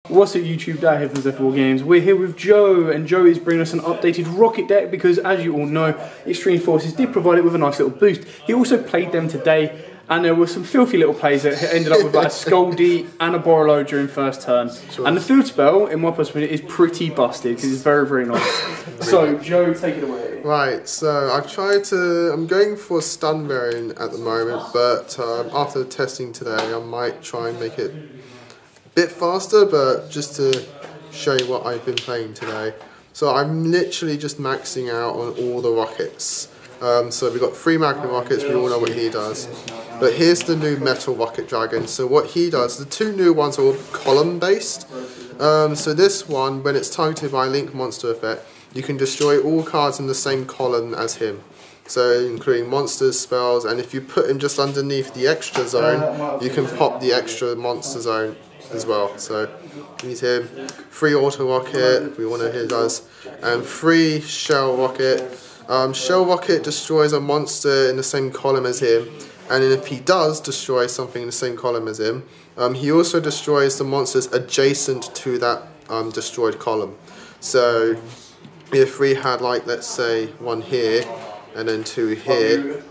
What's up YouTube, Dad here from Zephyr Wargames. We're here with Joe, and Joe is bringing us an updated Rokket deck because, as you all know, Extreme Forces did provide it with a nice little boost. He also played them today, and there were some filthy little plays that ended up with like a Scoldy and a Borolo during first turn. Sure. And the field spell, in my perspective, is pretty busted because it's very, very nice. So, Joe, take it away. Right, so I'm going for stun variant at the moment, but after testing today, I might try and make it bit faster, but just to show you what I've been playing today. So I'm literally just maxing out on all the rockets. So we've got 3 magnet rockets, we all know what he does. But here's the new metal rocket dragon. So what he does, the 2 new ones are all column based. So this one, when it's targeted by a link monster effect, you can destroy all cards in the same column as him. So including monsters, spells, and if you put him just underneath the extra zone, you can pop the extra monster zone as well. So use him. 3 auto rocket, if we want to hear does, and 3 shell rocket. Shell rocket destroys a monster in the same column as him, and if he does destroy something in the same column as him, he also destroys the monsters adjacent to that destroyed column. So if we had, like, let's say 1 here and then 2 here,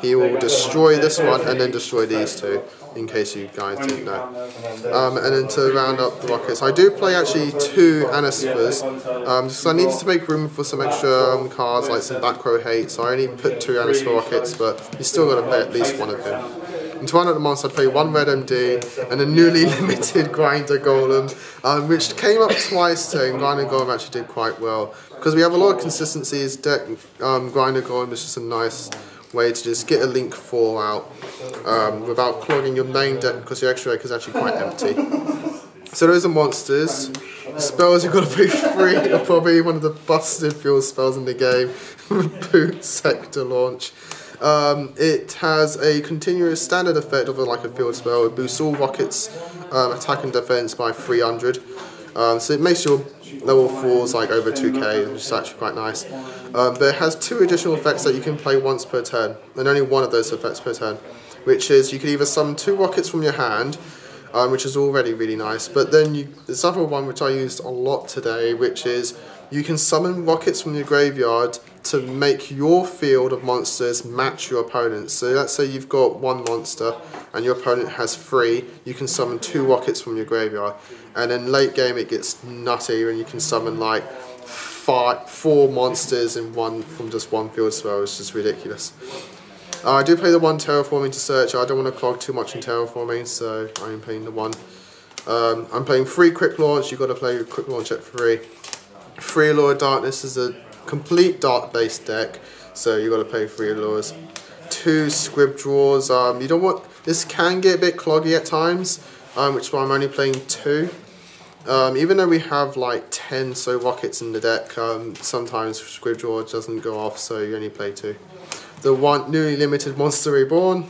he will destroy this one and then destroy these 2, in case you guys didn't know. And then to round up the rockets, I do play actually 2 Anispers, so I needed to make room for some extra cards, like some back row hate, so I only put 2 Anisper rockets, but you still got to play at least 1 of them. And to round up the monster, I play 1 red MD and a newly limited Grinder Golem, which came up twice today, and Grinder Golem actually did quite well. Because we have a lot of consistency, his deck, Grinder Golem is just a nice way to just get a link 4 out without clogging your main deck, because your extra deck is actually quite empty. So those are monsters. The spells you've got to pay 3 are probably one of the busted field spells in the game. Boot, Sector Launch. It has a continuous standard effect of like a field spell. It boosts all rockets attack and defense by 300. So it makes your level 4s like over 2k, which is actually quite nice. But it has 2 additional effects that you can play once per turn, and only 1 of those effects per turn, which is you can either summon 2 rockets from your hand, which is already really nice, but then there's another one which I used a lot today, which is you can summon rockets from your graveyard to make your field of monsters match your opponent's. So let's say you've got 1 monster and your opponent has 3, you can summon 2 rockets from your graveyard. And then late game it gets nutty when you can summon like 4 monsters in from just 1 field spell. It's just ridiculous. I do play the 1 terraforming to search. I don't want to clog too much in terraforming, so I'm playing the 1. I'm playing 3 quick launch. You've got to play quick launch at 3. 3 Allure of Darkness is a complete dark based deck, so you've got to play 3 Allures. 2 Scrib Draws. You don't want, this can get a bit cloggy at times, which is why I'm only playing 2. Even though we have like 10 so rockets in the deck, sometimes Scrib Draw doesn't go off, so you only play 2. The 1 newly limited Monster Reborn,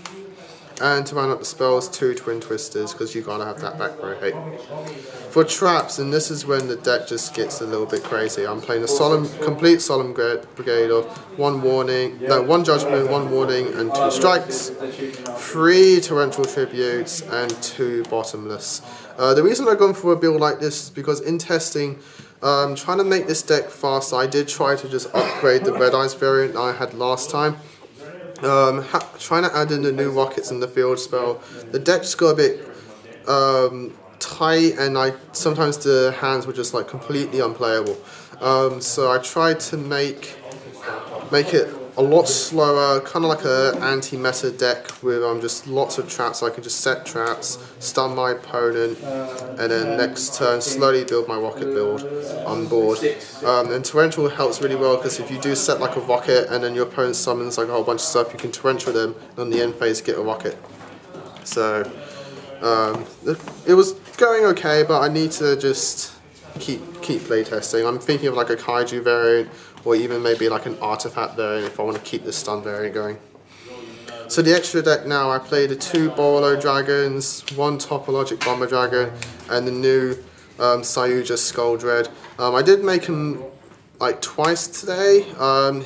and to round up the spells, 2 Twin Twisters, because you gotta have that back row hate. For traps, and this is when the deck just gets a little bit crazy, I'm playing a complete Solemn Brigade of 1 warning, no, 1 judgment, 1 warning, and 2 strikes, 3 torrential tributes, and 2 bottomless. The reason I've gone for a build like this is because in testing, trying to make this deck fast, I did try to just upgrade the Red Eyes variant I had last time. Trying to add in the new rockets in the field spell, the deck just got a bit tight, and sometimes the hands were just like completely unplayable. So I tried to make it a lot slower, kind of like an anti-meta deck with just lots of traps, so I can just set traps, stun my opponent, and then next turn slowly build my rocket build on board. And torrential helps really well, because if you do set like a rocket and then your opponent summons like a whole bunch of stuff, you can torrential them and on the end phase get a rocket. So it was going okay, but I need to just keep playtesting. I'm thinking of like a kaiju variant, or even maybe like an artifact variant if I want to keep the stun variant going. So the extra deck now, I played the 2 Borolo Dragons, 1 Topologic Bomber Dragon, and the new YUGIOH Skull Dread. I did make him like twice today.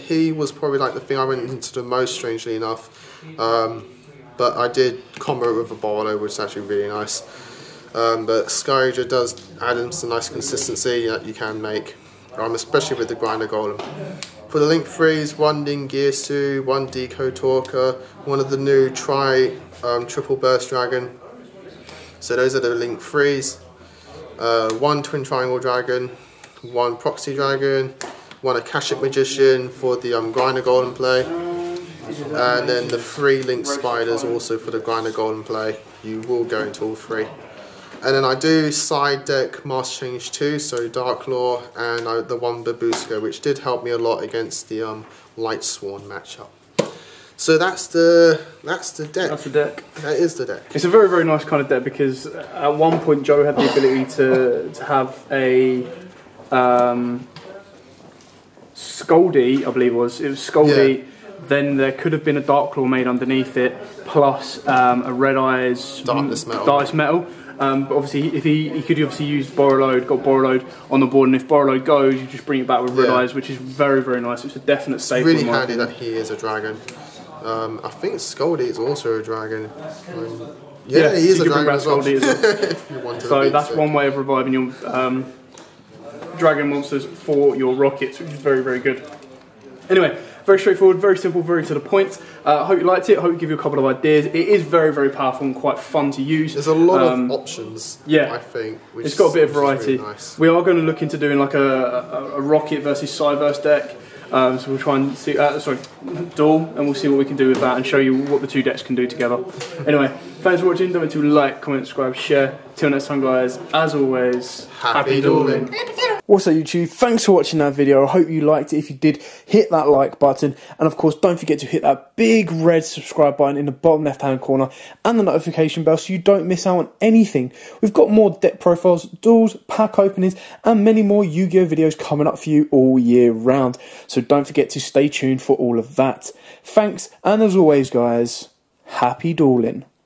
He was probably like the thing I went into the most, strangely enough. But I did combo it with a Borolo, which is actually really nice. but Skyrager does add in some nice consistency that you can make, especially with the Grinder Golem. For the Link 3s, 1 Ningirsu, 1 Deco Talker, one of the new triple burst dragon. So those are the Link 3s. 1 Twin Triangle Dragon, 1 Proxy Dragon, 1 Akashic Magician for the Grinder Golem play, and then the 3 Link Spiders also for the Grinder Golem play. You will go into all 3. And then I do side deck Master Change 2, so Dark Law, and the 1 Babuska, which did help me a lot against the Light Sworn matchup. So that's the deck. That's the deck. That is the deck. It's a very, very nice kind of deck because at one point Joe had the ability to have a Scaldy, I believe it was. It was Scaldy. Yeah. Then there could have been a Dark Claw made underneath it, plus a Red Eyes Darkness Metal. But obviously, if he could obviously use Borrow Load, got Borrow Load on the board, and if Borrow Load goes, you just bring it back with Red Eyes, which is very, very nice. It's a definite staple. It's really handy that he is a dragon. I think Scaldy is also a dragon. Yeah, he is a dragon as well. If you want to so that's one way of reviving your dragon monsters for your rockets, which is very, very good. Anyway, very straightforward, very simple, very to the point. I hope you liked it. I hope it give you a couple of ideas. It is very, very powerful and quite fun to use. There's a lot of options, I think. It's got a bit of variety. Really nice. We are going to look into doing like a Rocket versus Cyverse deck. So we'll try and see, duel, and we'll see what we can do with that and show you what the 2 decks can do together. Anyway, thanks for watching. Don't forget to like, comment, subscribe, share. Till next time, guys. As always, happy dueling. Also, YouTube, thanks for watching that video. I hope you liked it. If you did, hit that like button. And of course, don't forget to hit that big red subscribe button in the bottom left-hand corner and the notification bell so you don't miss out on anything. We've got more deck profiles, duels, pack openings, and many more Yu-Gi-Oh! Videos coming up for you all year round. So don't forget to stay tuned for all of that. Thanks, and as always, guys, happy dueling.